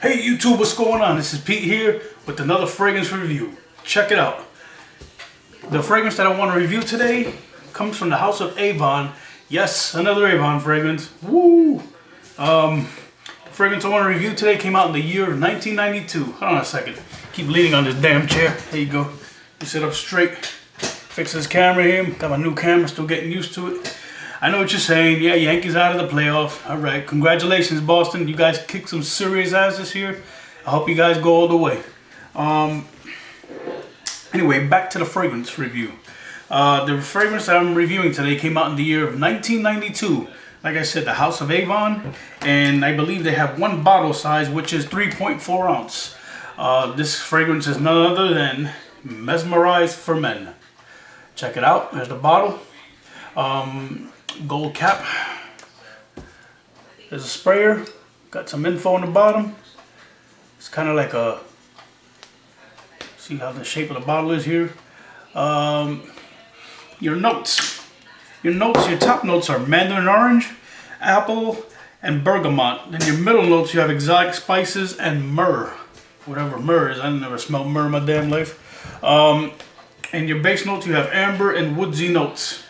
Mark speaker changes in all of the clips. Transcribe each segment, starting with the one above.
Speaker 1: Hey YouTube, what's going on? This is Pete here with another fragrance review. Check it out. The fragrance that I want to review today comes from the house of Avon. Yes, another Avon fragrance. Woo! The fragrance I want to review today came out in the year of 1992. Hold on a second. Keep leaning on this damn chair. There you go. You sit up straight. Fix this camera here. Got my new camera, still getting used to it. I know what you're saying. Yeah, Yankees out of the playoffs. All right, congratulations, Boston. You guys kicked some serious ass this year. I hope you guys go all the way. Anyway, back to the fragrance review. The fragrance that I'm reviewing today came out in the year of 1992. Like I said, the House of Avon, and I believe they have one bottle size, which is 3.4 ounce. This fragrance is none other than Mesmerize for Men. Check it out. There's the bottle. Gold cap. There's a sprayer. Got some info on the bottom. It's kind of like a, see how the shape of the bottle is here. Your notes. Your top notes are mandarin orange, apple, and bergamot. Then your middle notes, you have exotic spices and myrrh. Whatever myrrh is. I never smelled myrrh in my damn life. And your base notes, you have amber and woodsy notes.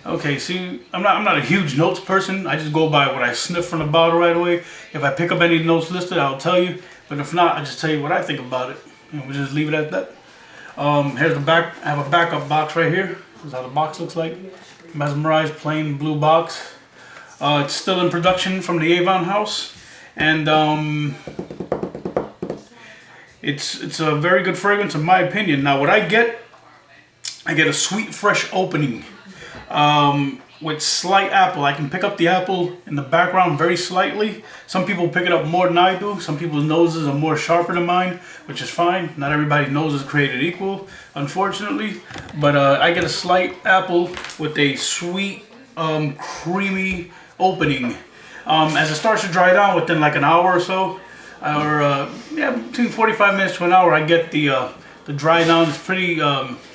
Speaker 1: Okay, see, I'm not a huge notes person. I just go by what I sniff from the bottle right away. If I pick up any notes listed, I'll tell you. But if not, I just tell you what I think about it. And we'll just leave it at that. Here's the back. I have a backup box right here. This is how the box looks like. Mesmerized plain blue box. It's still in production from the Avon house. And it's a very good fragrance in my opinion. Now what I get a sweet fresh opening. With slight apple. I can pick up the apple in the background very slightly. Some people pick it up more than I do. Some people's noses are more sharper than mine, which is fine. Not everybody's nose is created equal, unfortunately. But I get a slight apple with a sweet, creamy opening. As it starts to dry down within like an hour or so, or yeah, between 45 minutes to an hour, I get the dry down. It's pretty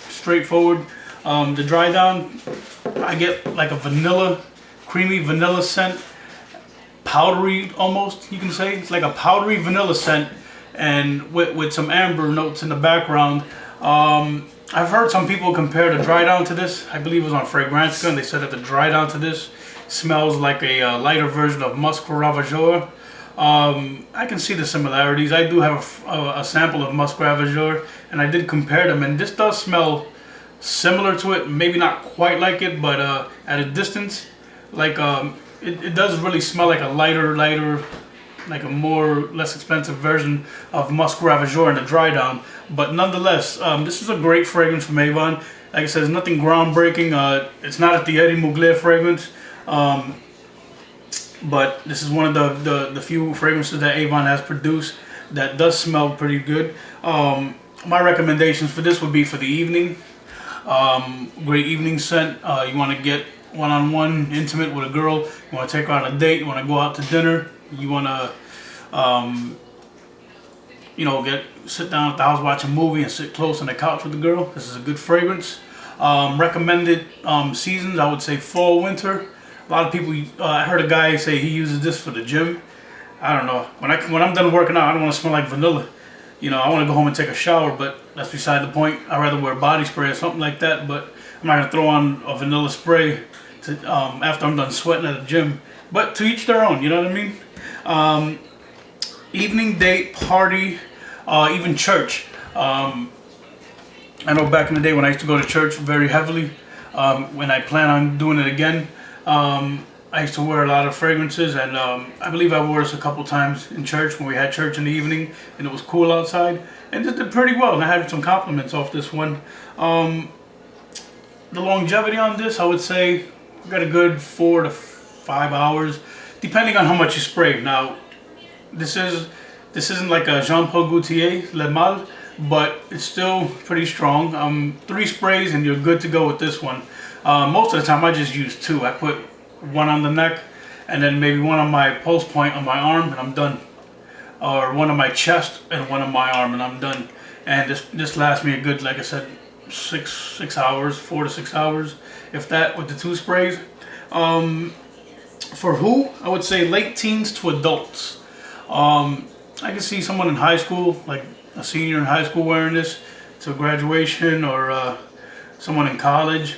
Speaker 1: straightforward. The dry down, I get like a vanilla, creamy vanilla scent, powdery almost, you can say. It's like a powdery vanilla scent, and with some amber notes in the background. I've heard some people compare the dry down to this. I believe it was on Fragrantica, and they said that the dry down to this smells like a lighter version of Musc Ravageur. I can see the similarities. I do have a sample of Musc Ravageur, and I did compare them, and this does smell similar to it, maybe not quite like it, but at a distance, like it does really smell like a lighter, like a less expensive version of Musc Ravageur in the dry down. But nonetheless, this is a great fragrance from Avon. Like I said, it's nothing groundbreaking. It's not at the Eddie Mugler fragrance, but this is one of the few fragrances that Avon has produced that does smell pretty good. My recommendations for this would be for the evening. Great evening scent. You want to get one-on-one intimate with a girl. You want to take her on a date. You want to go out to dinner. You want to, you know, sit down at the house, watch a movie, and sit close on the couch with the girl. This is a good fragrance. Recommended seasons, I would say fall, winter. A lot of people. I heard a guy say he uses this for the gym. I don't know. When I'm done working out, I don't want to smell like vanilla. You know, I want to go home and take a shower, but that's beside the point. I'd rather wear body spray or something like that, but I'm not going to throw on a vanilla spray after I'm done sweating at the gym. But to each their own, you know what I mean? Evening, date, party, even church. I know back in the day when I used to go to church very heavily, when I plan on doing it again, I used to wear a lot of fragrances, and I believe I wore this a couple times in church when we had church in the evening and it was cool outside, and it did pretty well, and I had some compliments off this one. The longevity on this, I would say, got a good 4 to 5 hours, depending on how much you spray. Now, this isn't like a Jean Paul Gaultier Le Mal, but it's still pretty strong. 3 sprays and you're good to go with this one. Most of the time I just use 2. I put one on the neck, and then maybe one on my pulse point on my arm, and I'm done. Or one on my chest and one on my arm, and I'm done. And this lasts me a good, like I said, 6 hours, 4 to 6 hours, if that, with the 2 sprays. For who? I would say late teens to adults. I can see someone in high school, like a senior in high school, wearing this to graduation, or someone in college,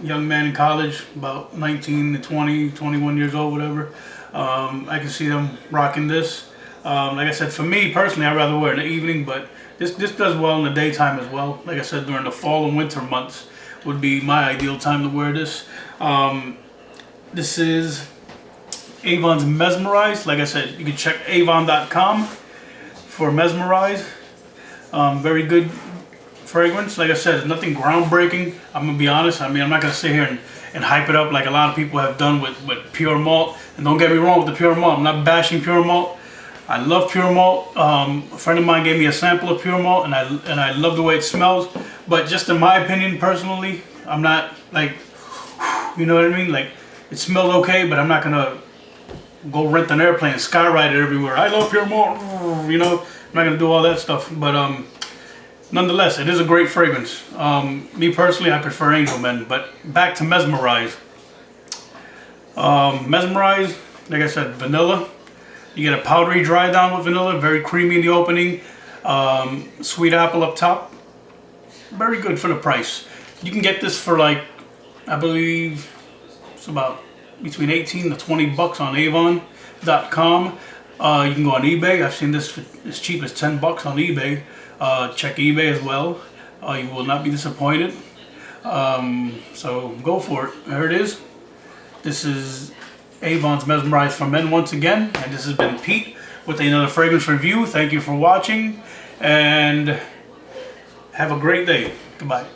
Speaker 1: young man in college, about 19 to 20, 21 years old, whatever. I can see them rocking this. Like I said, for me personally, I'd rather wear it in the evening, but this does well in the daytime as well. Like I said, during the fall and winter months would be my ideal time to wear this. This is Avon's Mesmerize. Like I said, you can check avon.com for Mesmerize. Very good fragrance. Like I said, it's nothing groundbreaking. I'm gonna be honest. I mean, I'm not gonna sit here and hype it up like a lot of people have done with pure malt. And don't get me wrong with the pure malt. I'm not bashing pure malt. I love pure malt. A friend of mine gave me a sample of pure malt, and I love the way it smells. But just in my opinion, personally, I'm not like, you know what I mean? Like, it smells okay, but I'm not gonna go rent an airplane and skyride it everywhere. I love pure malt, you know. I'm not gonna do all that stuff, but nonetheless, it is a great fragrance. Me personally, I prefer Angel Men, but back to Mesmerize. Mesmerize, like I said, vanilla. You get a powdery dry down with vanilla, very creamy in the opening. Sweet apple up top. Very good for the price. You can get this for like, I believe, it's about between 18 to 20 bucks on Avon.com. You can go on eBay. I've seen this for as cheap as 10 bucks on eBay. Check eBay as well. You will not be disappointed. So go for it. Here it is. This is Avon's Mesmerize for Men once again. And this has been Pete with another fragrance review. Thank you for watching. And have a great day. Goodbye.